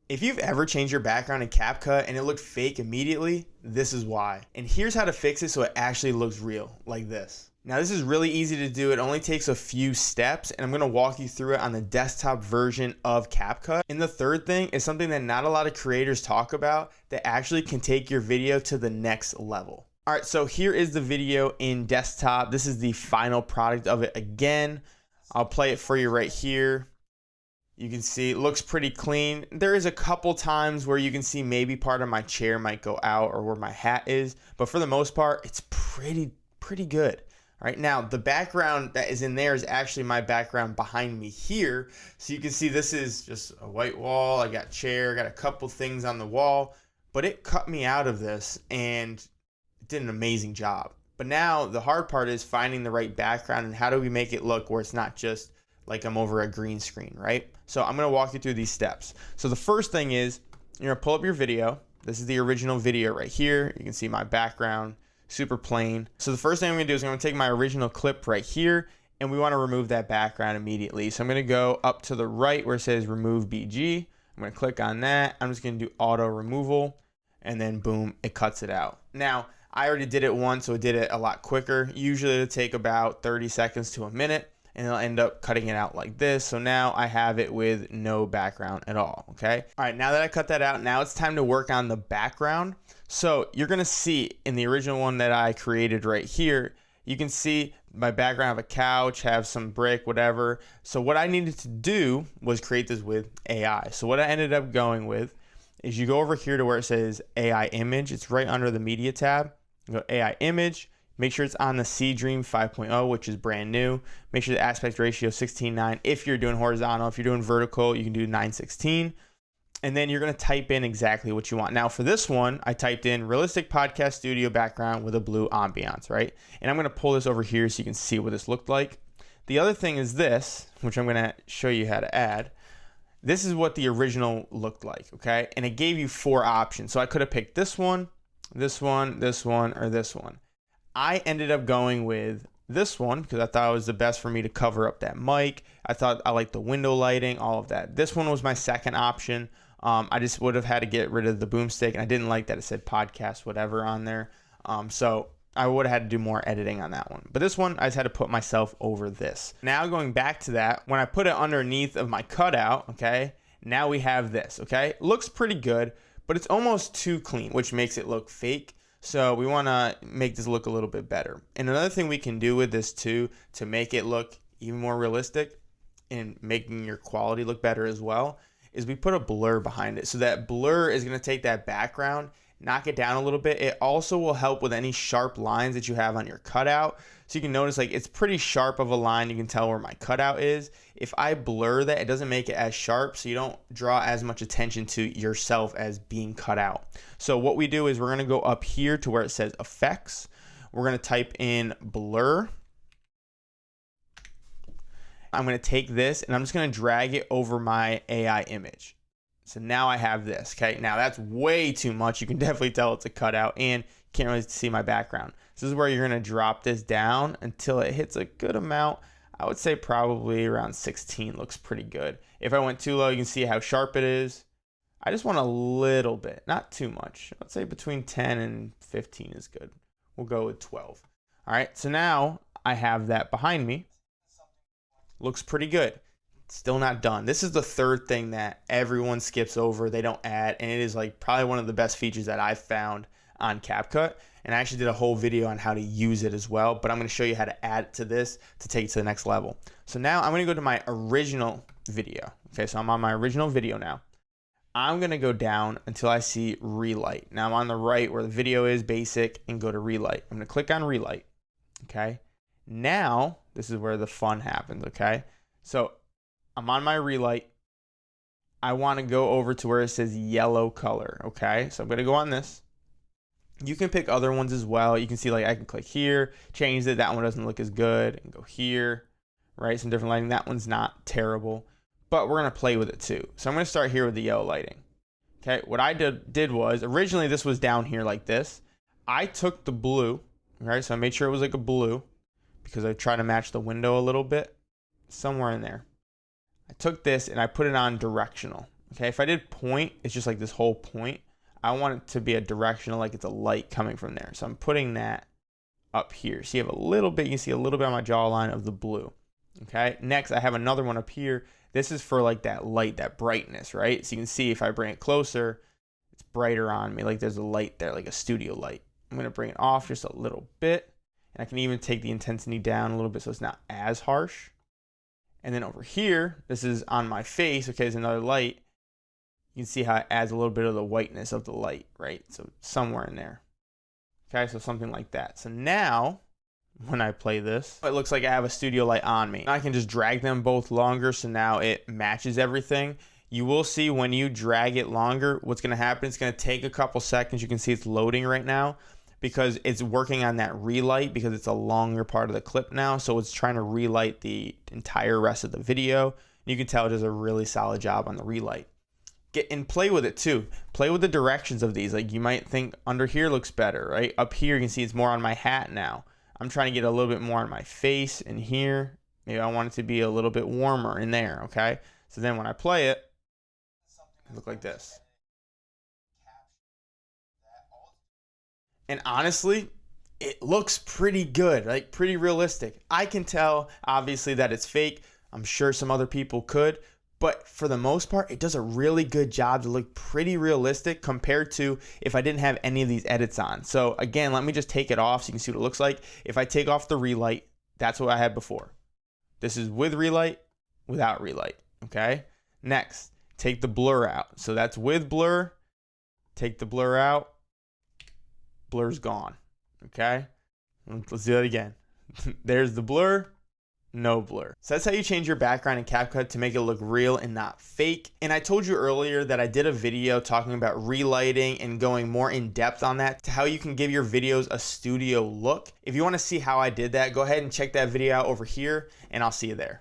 If you've ever changed your background in CapCut and it looked fake immediately, this is why. And here's how to fix it so it actually looks real, like this. Now this is really easy to do. It only takes a few steps, and I'm gonna walk you through it on the desktop version of CapCut. And the third thing is something that not a lot of creators talk about that actually can take your video to the next level. All right, so here is the video in desktop. This is the final product of it again. I'll play it for you right here. You can see it looks pretty clean. There is a couple times where you can see maybe part of my chair might go out or where my hat is, but for the most part, it's pretty good. All right, now the background that is in there is actually my background behind me here. So you can see this is just a white wall. I got chair, got a couple things on the wall, but it cut me out of this and it did an amazing job. But now the hard part is finding the right background and how do we make it look where it's not just like I'm over a green screen, right? So I'm gonna walk you through these steps. So the first thing is you're gonna pull up your video. This is the original video right here. You can see my background, super plain. So the first thing I'm gonna do is I'm gonna take my original clip right here and we wanna remove that background immediately. So I'm gonna go up to the right where it says remove BG. I'm gonna click on that. I'm just gonna do auto removal and then boom, it cuts it out. Now, I already did it once, so it did it a lot quicker. Usually it'll take about 30 seconds to a minute. And it'll end up cutting it out like this. So now I have it with no background at all, okay? All right, now that I cut that out, now it's time to work on the background. So you're gonna see in the original one that I created right here, you can see my background of a couch, have some brick, whatever. So what I needed to do was create this with AI. So what I ended up going with is you go over here to where it says AI image. It's right under the media tab. You go AI image. Make sure it's on the Seedream 5.0, which is brand new. Make sure the aspect ratio is 16:9. If you're doing horizontal, if you're doing vertical, you can do 9:16. And then you're gonna type in exactly what you want. Now for this one, I typed in realistic podcast studio background with a blue ambiance, right? And I'm gonna pull this over here so you can see what this looked like. The other thing is this, which I'm gonna show you how to add. This is what the original looked like, okay? And it gave you 4 options. So I could have picked this one, this one, this one, or this one. I ended up going with this one because I thought it was the best for me to cover up that mic. I thought I liked the window lighting, all of that. This one was my second option. I just would have had to get rid of the boomstick, and I didn't like that it said podcast whatever on there. So I would have had to do more editing on that one. But this one, I just had to put myself over this. Now going back to that, when I put it underneath of my cutout, okay, now we have this, okay? Looks pretty good, but it's almost too clean, which makes it look fake. So we want to make this look a little bit better. And another thing we can do with this too, to make it look even more realistic and making your quality look better as well, is we put a blur behind it. So that blur is going to take that background, knock it down a little bit. It also will help with any sharp lines that you have on your cutout. So you can notice like it's pretty sharp of a line. You can tell where my cutout is. If I blur that, it doesn't make it as sharp, so you don't draw as much attention to yourself as being cut out. So what we do is we're gonna go up here to where it says effects. We're gonna type in blur. I'm gonna take this and I'm just gonna drag it over my AI image. So now I have this, okay? Now that's way too much. You can definitely tell it's a cutout and you can't really see my background. This is where you're gonna drop this down until it hits a good amount. I would say probably around 16 looks pretty good. If I went too low, you can see how sharp it is. I just want a little bit, not too much. I'd say between 10 and 15 is good. We'll go with 12. All right, so now I have that behind me. Looks pretty good. Still not done. This is the third thing that everyone skips over, they don't add, and it is like probably one of the best features that I've found on CapCut. And I actually did a whole video on how to use it as well, but I'm gonna show you how to add it to this to take it to the next level. So now I'm gonna go to my original video. Okay, so I'm on my original video now. I'm gonna go down until I see relight. Now I'm on the right where the video is, basic, and go to relight. I'm gonna click on relight, okay? Now, this is where the fun happens, okay? So I'm on my relight. I wanna go over to where it says yellow color, okay? So I'm gonna go on this. You can pick other ones as well. You can see like I can click here, change it. That one doesn't look as good, and go here, right? Some different lighting. That one's not terrible, but we're gonna play with it too. So I'm gonna start here with the yellow lighting. Okay, what I did was originally this was down here like this. I took the blue, right? So I made sure it was like a blue because I try to match the window a little bit, somewhere in there. I took this and I put it on directional, Okay, if I did point, it's just like this whole point. I want it to be a directional, like it's a light coming from there. So I'm putting that up here. So you have a little bit, you can see a little bit on my jawline of the blue. Okay, next I have another one up here. This is for like that light, that brightness, right? So you can see if I bring it closer, it's brighter on me. Like there's a light there, like a studio light. I'm gonna bring it off just a little bit. And I can even take the intensity down a little bit so it's not as harsh. And then over here, this is on my face, okay, there's another light. You can see how it adds a little bit of the whiteness of the light, right? So somewhere in there. Okay, so something like that. So now, when I play this, it looks like I have a studio light on me. I can just drag them both longer, so now it matches everything. You will see when you drag it longer, what's gonna happen, it's gonna take a couple seconds. You can see it's loading right now because it's working on that relight because it's a longer part of the clip now. So it's trying to relight the entire rest of the video. You can tell it does a really solid job on the relight. Get and play with it too. Play with the directions of these. Like you might think under here looks better, right? Up here you can see it's more on my hat now. I'm trying to get a little bit more on my face and here. Maybe I want it to be a little bit warmer in there, okay? So then when I play it, it look like this. And honestly, it looks pretty good, like pretty realistic. I can tell obviously that it's fake. I'm sure some other people could, but for the most part, it does a really good job to look pretty realistic compared to if I didn't have any of these edits on. So again, let me just take it off so you can see what it looks like. If I take off the relight, that's what I had before. This is with relight, without relight, okay? Next, take the blur out. So that's with blur, take the blur out, blur's gone, okay? Let's do that again. There's the blur, no blur. So that's how you change your background in CapCut to make it look real and not fake. And I told you earlier that I did a video talking about relighting and going more in depth on that to how you can give your videos a studio look. If you want to see how I did that, go ahead and check that video out over here and I'll see you there.